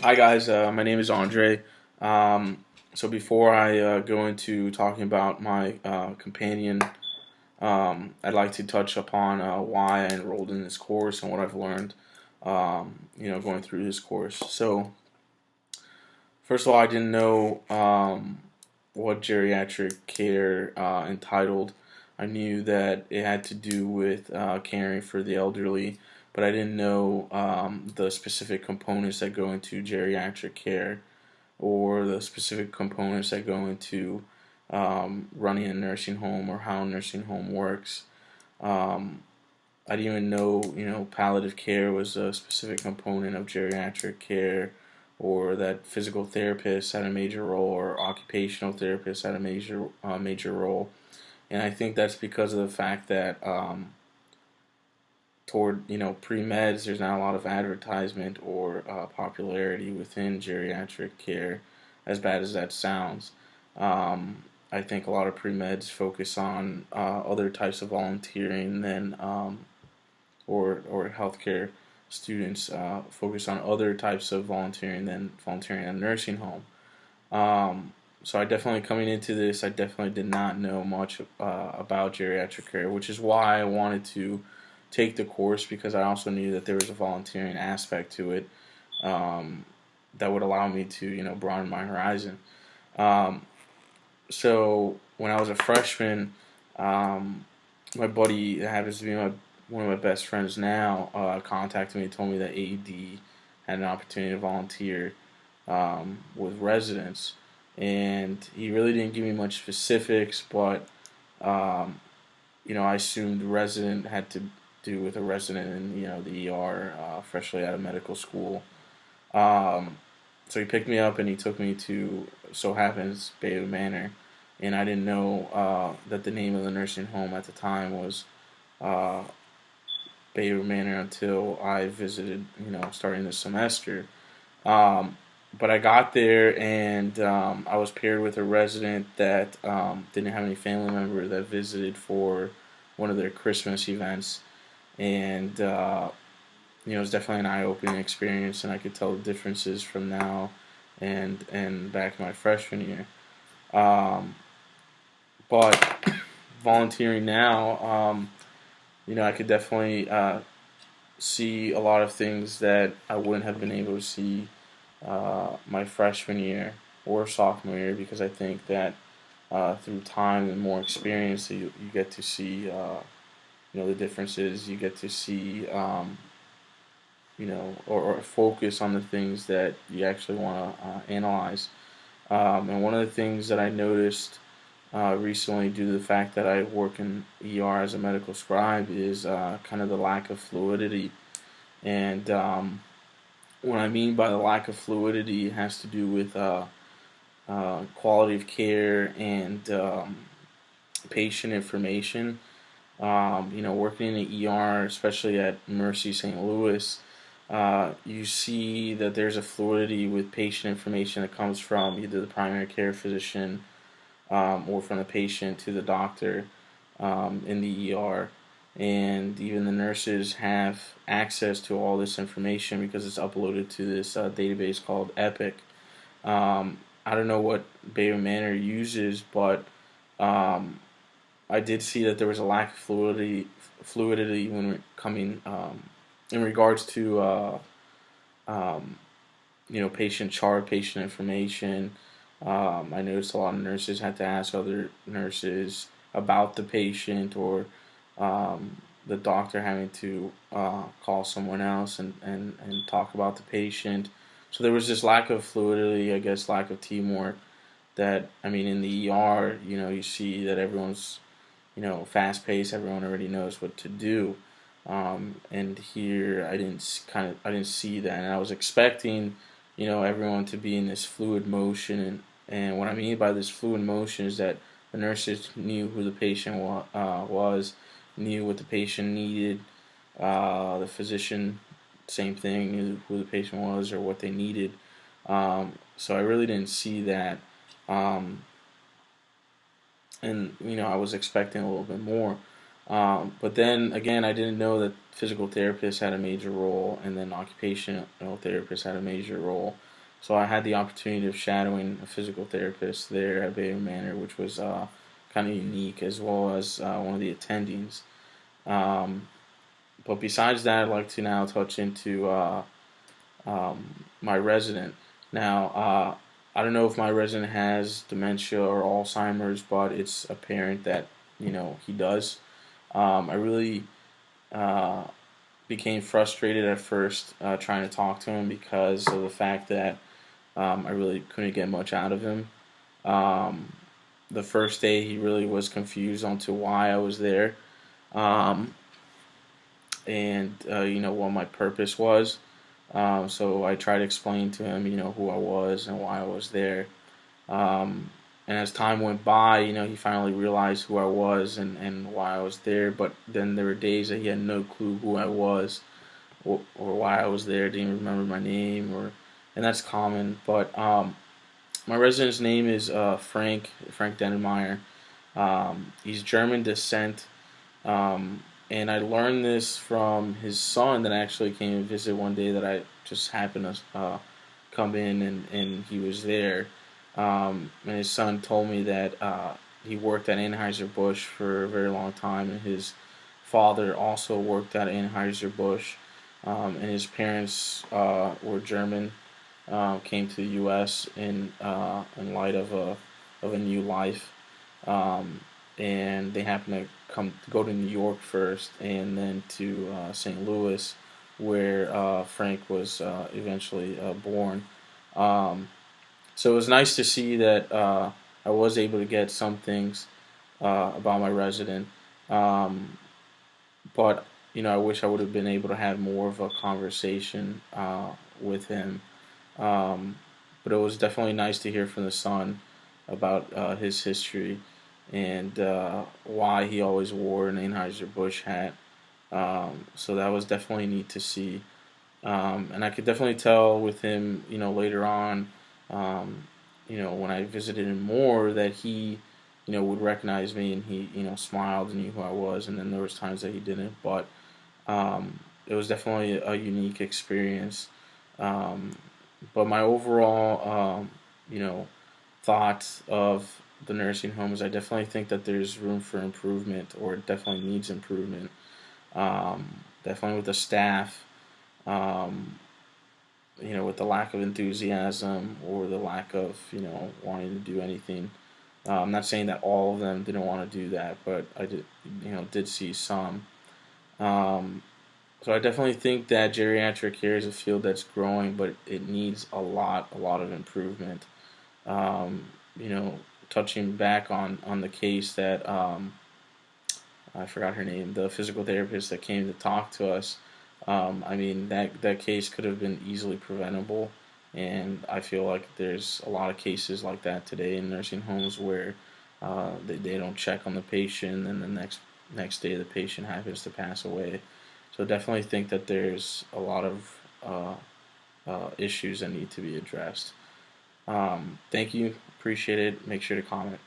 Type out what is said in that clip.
Hi guys, my name is Andre. So before I go into talking about my companion, I'd like to touch upon why I enrolled in this course and what I've learned, going through this course. So first of all, I didn't know what geriatric care entitled. I knew that it had to do with caring for the elderly, but I didn't know the specific components that go into geriatric care or the specific components that go into running a nursing home or how a nursing home works. Um, I didn't even know, palliative care was a specific component of geriatric care, or that physical therapists had a major role, or occupational therapists had a major role. And I think that's because of the fact that toward pre-meds, there's not a lot of advertisement or popularity within geriatric care, as bad as that sounds. I think a lot of pre-meds focus on other types of volunteering than or healthcare students focus on other types of volunteering than volunteering in a nursing home. So I definitely, coming into this, I definitely did not know much about geriatric care, which is why I wanted to take the course, because I also knew that there was a volunteering aspect to it that would allow me to broaden my horizon. Um, so when I was a freshman, my buddy that happens to be one of my best friends now contacted me and told me that AED had an opportunity to volunteer with residents, and he really didn't give me much specifics, but um, I assumed resident had to do with a resident in the ER, freshly out of medical school. Um, so he picked me up and he took me to, so happens, Bayou Manor, and I didn't know that the name of the nursing home at the time was uh, Bayou Manor until I visited, starting this semester. Um, but I got there, and I was paired with a resident that didn't have any family member that visited for one of their Christmas events, and it was definitely an eye-opening experience, and I could tell the differences from now and back in my freshman year. Um, but volunteering now, I could definitely see a lot of things that I wouldn't have been able to see my freshman year or sophomore year, because I think that through time and more experience, you get to see the differences. You get to see or focus on the things that you actually want to analyze. And one of the things that I noticed recently, due to the fact that I work in ER as a medical scribe, is kind of the lack of fluidity. And what I mean by the lack of fluidity has to do with quality of care and patient information. Working in the ER, especially at Mercy St. Louis, you see that there's a fluidity with patient information that comes from either the primary care physician or from the patient to the doctor in the ER. And even the nurses have access to all this information because it's uploaded to this database called Epic. I don't know what Bayou Manor uses, but um, I did see that there was a lack of fluidity when coming in regards to patient chart, patient information. I noticed a lot of nurses had to ask other nurses about the patient, or the doctor having to call someone else and talk about the patient. So there was this lack of fluidity, I guess, lack of teamwork. That, I mean, in the ER, you see that everyone's fast paced. Everyone already knows what to do. And here I didn't see that, and I was expecting, everyone to be in this fluid motion, and what I mean by this fluid motion is that the nurses knew who the patient was, knew what the patient needed. The physician, same thing, knew who the patient was or what they needed. So I really didn't see that. Um, and I was expecting a little bit more. But then again, I didn't know that physical therapists had a major role, and then occupational therapists had a major role. So I had the opportunity of shadowing a physical therapist there at Bayer Manor, which was kind of unique, as well as one of the attendings. Um, but besides that, I'd like to now touch into my resident. Now, I don't know if my resident has dementia or Alzheimer's, but it's apparent that he does. I really uh, became frustrated at first trying to talk to him because of the fact that I really couldn't get much out of him. Um, the first day, he really was confused on to why I was there, um, and what my purpose was. So I tried to explain to him, who I was and why I was there. Um, and as time went by, he finally realized who I was and why I was there. But then there were days that he had no clue who I was or why I was there. Didn't even remember my name, and that's common. But my resident's name is Frank Dennemeyer. He's German descent. And I learned this from his son that actually came and visit one day that I just happened to come in and he was there. And his son told me that he worked at Anheuser-Busch for a very long time, and his father also worked at Anheuser-Busch. And his parents were German, came to the U.S. In light of a new life. And they happened to go to New York first, and then to St. Louis, where Frank was eventually born. So it was nice to see that I was able to get some things about my resident, but I wish I would have been able to have more of a conversation with him. Um, but it was definitely nice to hear from the son about his history and why he always wore an Anheuser-Busch hat. So that was definitely neat to see. And I could definitely tell with him, later on, when I visited him more, that he, would recognize me and he, smiled and knew who I was. And then there was times that he didn't, but it was definitely a unique experience. Um, but my overall, thoughts of the nursing homes, I definitely think that there's room for improvement, or it definitely needs improvement. Definitely with the staff, um, with the lack of enthusiasm or the lack of, wanting to do anything. I'm not saying that all of them didn't want to do that, but I did see some. Um, so I definitely think that geriatric care is a field that's growing, but it needs a lot of improvement. Um, you know, Touching back on the case that I forgot her name, the physical therapist that came to talk to us. I mean, that case could have been easily preventable, and I feel like there's a lot of cases like that today in nursing homes where they don't check on the patient, and the next day the patient happens to pass away. So definitely think that there's a lot of issues that need to be addressed. Thank you, appreciate it. Make sure to comment.